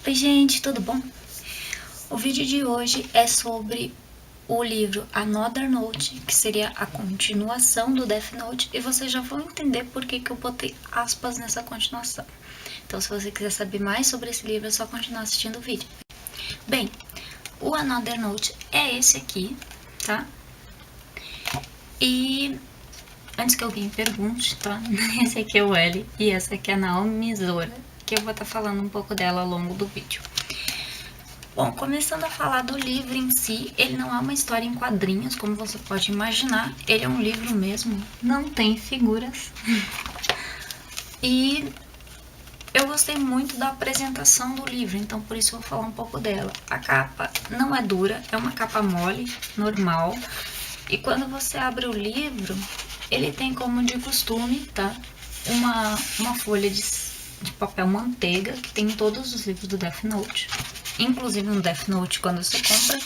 Oi gente, tudo bom? O vídeo de hoje é sobre o livro Another Note, que seria a continuação do Death Note, e vocês já vão entender por que eu botei aspas nessa continuação. Então, se você quiser saber mais sobre esse livro, é só continuar assistindo o vídeo. Bem, o Another Note é esse aqui, tá? E antes que alguém pergunte, tá? Esse aqui é o L e essa aqui é a Naomi Misora, que eu vou estar falando um pouco dela ao longo do vídeo. Bom, começando a falar do livro em si, ele não é uma história em quadrinhos, como você pode imaginar. Ele é um livro mesmo, não tem figuras. E eu gostei muito da apresentação do livro, então por isso eu vou falar um pouco dela. A capa não é dura, é uma capa mole, normal. E quando você abre o livro, ele tem como de costume, tá? Uma folha de papel manteiga, que tem em todos os livros do Death Note. Inclusive no Death Note quando você compra.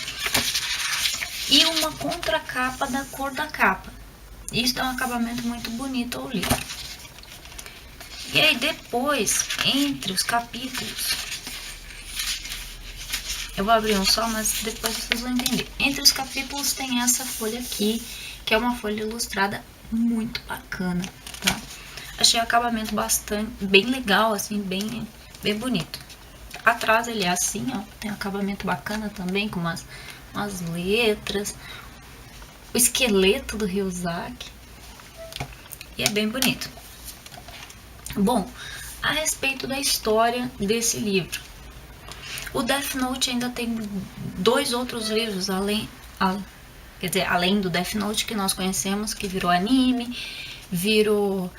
E uma contracapa da cor da capa. Isso dá um acabamento muito bonito ao livro. E aí depois, entre os capítulos, eu vou abrir um só, mas depois vocês vão entender. Entre os capítulos tem essa folha aqui, que é uma folha ilustrada muito bacana, tá? Achei o acabamento bem legal, assim, bem bonito. Atrás ele é assim, ó, tem um acabamento bacana também, com umas letras. O esqueleto do Ryuzaki. E é bem bonito. Bom, a respeito da história desse livro. O Death Note ainda tem 2 outros livros, além do Death Note que nós conhecemos, que virou anime, virou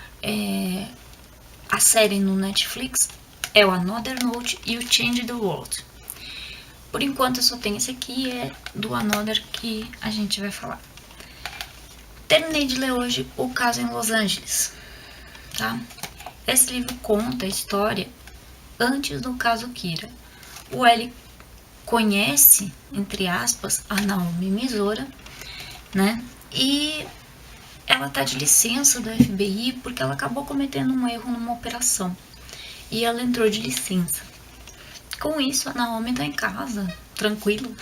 a série no Netflix, é o Another Note e o Change the World. Por enquanto eu só tenho esse aqui, é do Another que a gente vai falar. Terminei de ler hoje O Caso em Los Angeles, tá? Esse livro conta a história antes do caso Kira. O L conhece, entre aspas, a Naomi Misora, né? E ela tá de licença do FBI porque ela acabou cometendo um erro numa operação. E ela entrou de licença. Com isso, a Naomi tá em casa, tranquilo,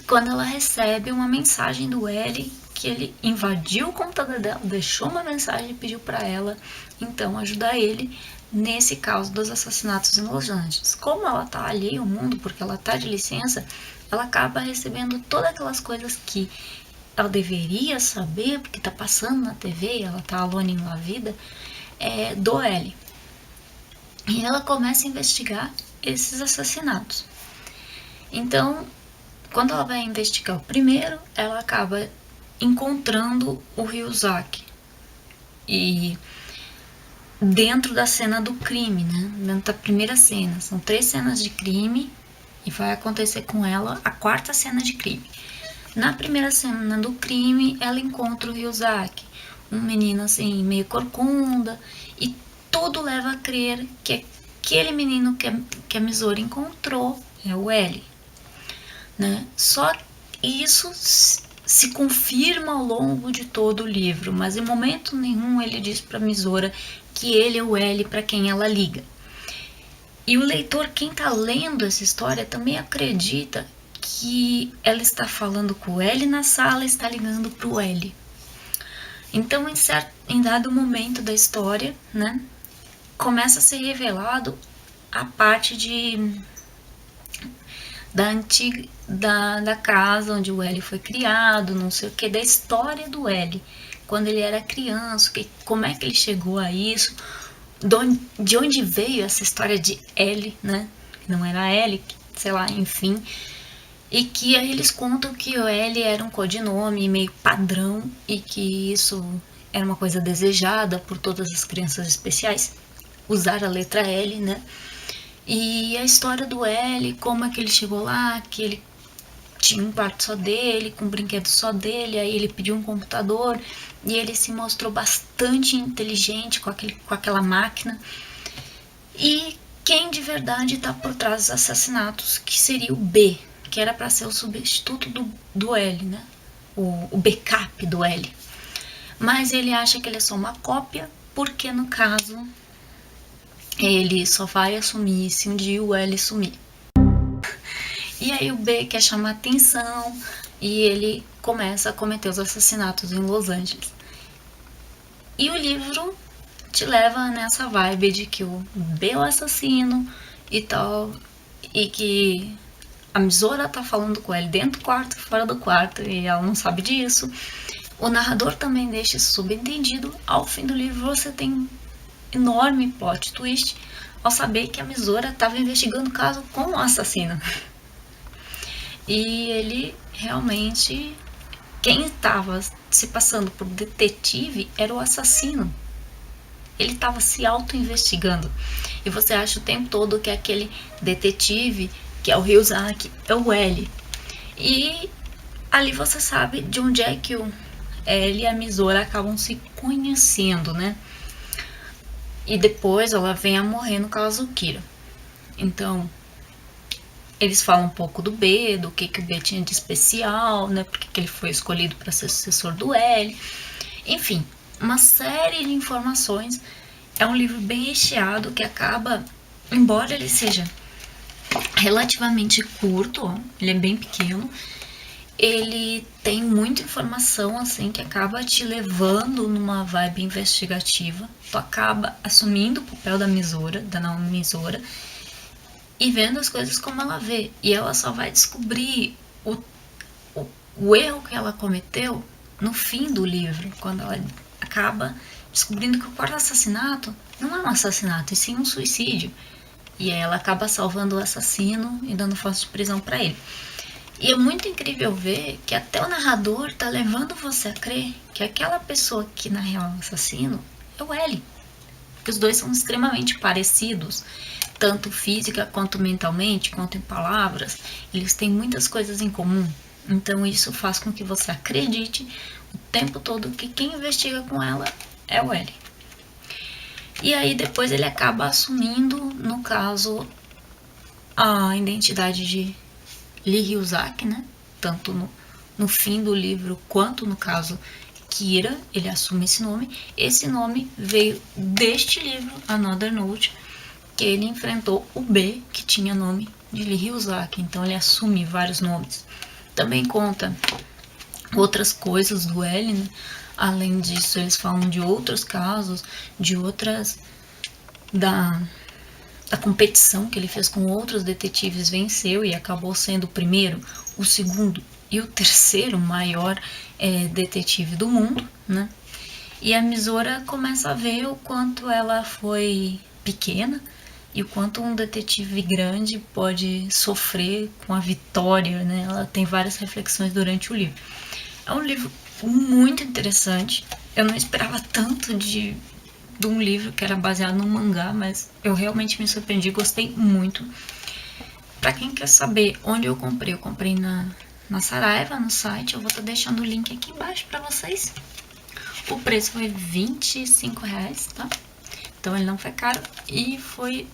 quando ela recebe uma mensagem do L, que ele invadiu o computador dela, deixou uma mensagem e pediu para ela, então, ajudar ele nesse caso dos assassinatos em Los Angeles. Como ela tá alheia ao mundo, porque ela tá de licença, ela acaba recebendo todas aquelas coisas que ela deveria saber, porque tá passando na TV, ela tá alone na vida, do L. E ela começa a investigar esses assassinatos. Então, quando ela vai investigar o primeiro, ela acaba encontrando o Ryuzaki. E dentro da cena do crime, né? Dentro da primeira cena. São 3 cenas de crime e vai acontecer com ela a 4ª cena de crime. Na primeira cena do crime, ela encontra o Ryuzaki, um menino assim, meio corcunda, e tudo leva a crer que aquele menino que a Misora encontrou é o L, né? Só isso se confirma ao longo de todo o livro, mas em momento nenhum ele diz para Misora que ele é o L para quem ela liga. E o leitor, quem está lendo essa história, também acredita que ela está falando com o L na sala e está ligando para o L. Então, em dado momento da história, né, começa a ser revelado a parte da casa onde o L foi criado, não sei o que, da história do L, quando ele era criança, como é que ele chegou a isso, de onde veio essa história de L, né, não era L, sei lá, enfim, e que aí eles contam que o L era um codinome meio padrão e que isso era uma coisa desejada por todas as crianças especiais, usar a letra L, né? E a história do L, como é que ele chegou lá, que ele tinha um quarto só dele, com um brinquedo só dele, aí ele pediu um computador e ele se mostrou bastante inteligente com aquela máquina. E quem de verdade está por trás dos assassinatos, que seria o B, que era para ser o substituto do L, né? O backup do L. Mas ele acha que ele é só uma cópia, porque no caso ele só vai assumir se um dia o L sumir. E aí o B quer chamar atenção e ele começa a cometer os assassinatos em Los Angeles. E o livro te leva nessa vibe de que o B é o assassino e tal, e que a Misora tá falando com ele dentro do quarto e fora do quarto, e ela não sabe disso. O narrador também deixa isso subentendido. Ao fim do livro você tem um enorme plot twist ao saber que a Misora estava investigando o caso com o assassino. E ele realmente, quem estava se passando por detetive era o assassino. Ele estava se auto-investigando. E você acha o tempo todo que aquele detetive, que é o Ryuzaki, é o L. E ali você sabe de onde é que o L e a Misora acabam se conhecendo, né? E depois ela vem a morrer no Kazukira. Então, eles falam um pouco do B, do que o B tinha de especial, né? Porque que ele foi escolhido para ser sucessor do L. Enfim, uma série de informações. É um livro bem recheado que acaba, embora ele seja relativamente curto, ó, ele é bem pequeno, ele tem muita informação assim que acaba te levando numa vibe investigativa. Tu acaba assumindo o papel da Misora, da Naomi Misora, e vendo as coisas como ela vê. E ela só vai descobrir o erro que ela cometeu no fim do livro, quando ela acaba descobrindo que o quarto assassinato não é um assassinato, e sim um suicídio. E aí ela acaba salvando o assassino e dando força de prisão para ele. E é muito incrível ver que até o narrador tá levando você a crer que aquela pessoa que na real é o assassino é o L. Porque os dois são extremamente parecidos, tanto física quanto mentalmente, quanto em palavras. Eles têm muitas coisas em comum. Então isso faz com que você acredite o tempo todo que quem investiga com ela é o L. E aí depois ele acaba assumindo, no caso, a identidade de Lee Ryuzaki, né? Tanto no fim do livro quanto no caso Kira, ele assume esse nome. Esse nome veio deste livro, Another Note, que ele enfrentou o B, que tinha nome de Lee Ryuzaki. Então ele assume vários nomes. Também conta outras coisas do L, né? Além disso, eles falam de outros casos, de outras da competição que ele fez com outros detetives, venceu e acabou sendo o primeiro, o segundo e o terceiro maior detetive do mundo, né? E a Misora começa a ver o quanto ela foi pequena e o quanto um detetive grande pode sofrer com a vitória, né? Ela tem várias reflexões durante o livro. É um livro muito interessante. Eu não esperava tanto de um livro que era baseado num mangá, mas eu realmente me surpreendi, gostei muito. Pra quem quer saber onde eu comprei na Saraiva, no site, eu vou estar deixando o link aqui embaixo pra vocês. O preço foi R$25, tá? Então ele não foi caro e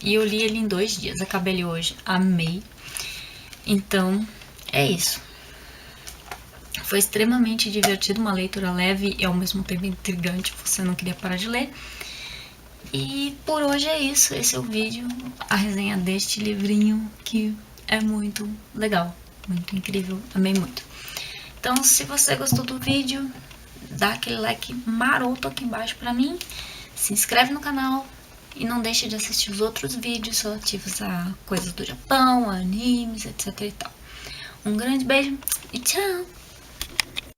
eu li ele em 2 dias. Acabei ele hoje, amei. Então é isso. Foi extremamente divertido, uma leitura leve e ao mesmo tempo intrigante, você não queria parar de ler. E por hoje é isso, esse é o vídeo, a resenha deste livrinho que é muito legal, muito incrível, amei muito. Então se você gostou do vídeo, dá aquele like maroto aqui embaixo pra mim, se inscreve no canal e não deixe de assistir os outros vídeos relativos a coisas do Japão, animes, etc e tal. Um grande beijo e tchau!